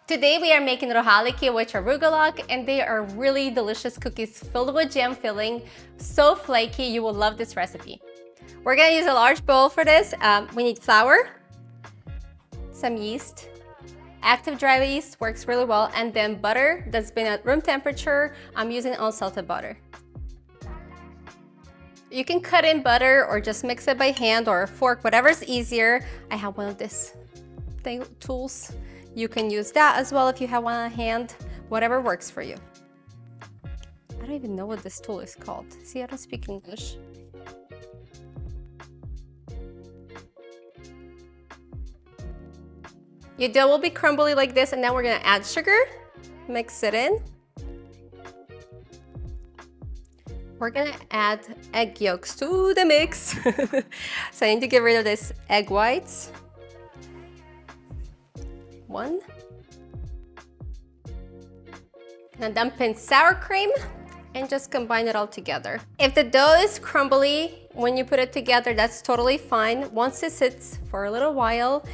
Today we are making Rogaliki, which are Rugelach, and they are really delicious cookies filled with jam filling, so flaky. You will love this recipe. We're gonna use a large bowl for this. We need flour, some yeast, active dry yeast works really well, and then butter that's been at room temperature. I'm using unsalted butter. You can cut in butter or just mix it by hand or a fork, whatever's easier. I have one of these tools. You can use that as well if you have one on hand, whatever works for you. I don't even know what this tool is called. See, I don't speak English. Your dough will be crumbly like this, and then we're gonna add sugar, mix it in. We're gonna add egg yolks to the mix. So I need to get rid of this egg whites. One. And dump in sour cream and just combine it all together. If the dough is crumbly when you put it together, that's totally fine. Once it sits for a little while,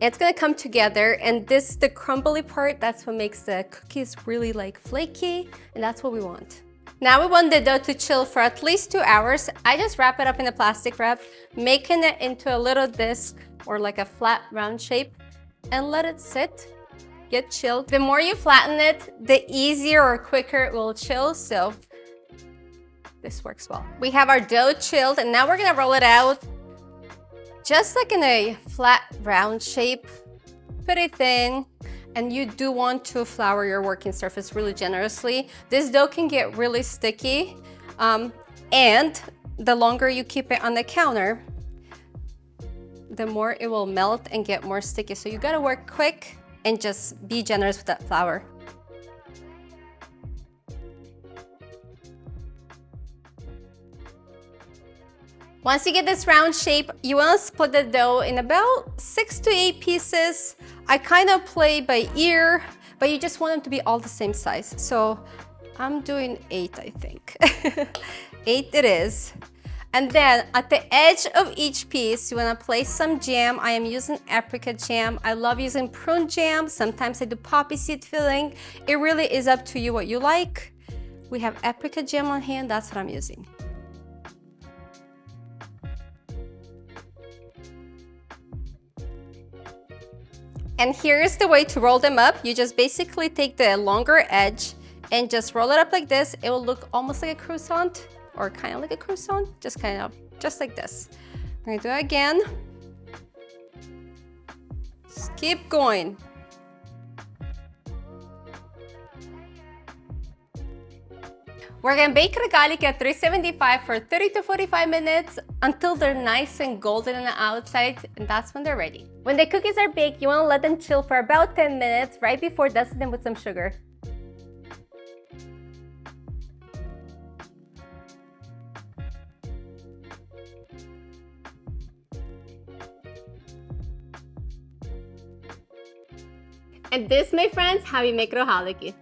it's gonna come together, and the crumbly part, that's what makes the cookies really like flaky, and that's what we want. Now we want the dough to chill for at least 2 hours. I just wrap it up in a plastic wrap, making it into a little disc or like a flat round shape, and let it sit, get chilled. The more you flatten it, the easier or quicker it will chill, so this works well. We have our dough chilled, and now we're gonna roll it out just like in a flat round shape. Put it thin, and you do want to flour your working surface really generously. This dough can get really sticky, and the longer you keep it on the counter, the more it will melt and get more sticky. So you gotta work quick and just be generous with that flour. Once you get this round shape, you wanna split the dough in about 6 to 8 pieces. I kind of play by ear, but you just want them to be all the same size. So I'm doing 8, I think. 8 it is. And then at the edge of each piece, you wanna place some jam. I am using apricot jam. I love using prune jam. Sometimes I do poppy seed filling. It really is up to you what you like. We have apricot jam on hand, that's what I'm using. And here's the way to roll them up. You just basically take the longer edge and just roll it up like this. It will look almost like a croissant, or kind of like a croissant, just like this. I'm gonna do it again. Just keep going. We're gonna bake Rogaliki at 375 for 30 to 45 minutes until they're nice and golden on the outside, and that's when they're ready. When the cookies are baked, you wanna let them chill for about 10 minutes right before dusting them with some sugar. And this, my friends, how we make Rogaliki.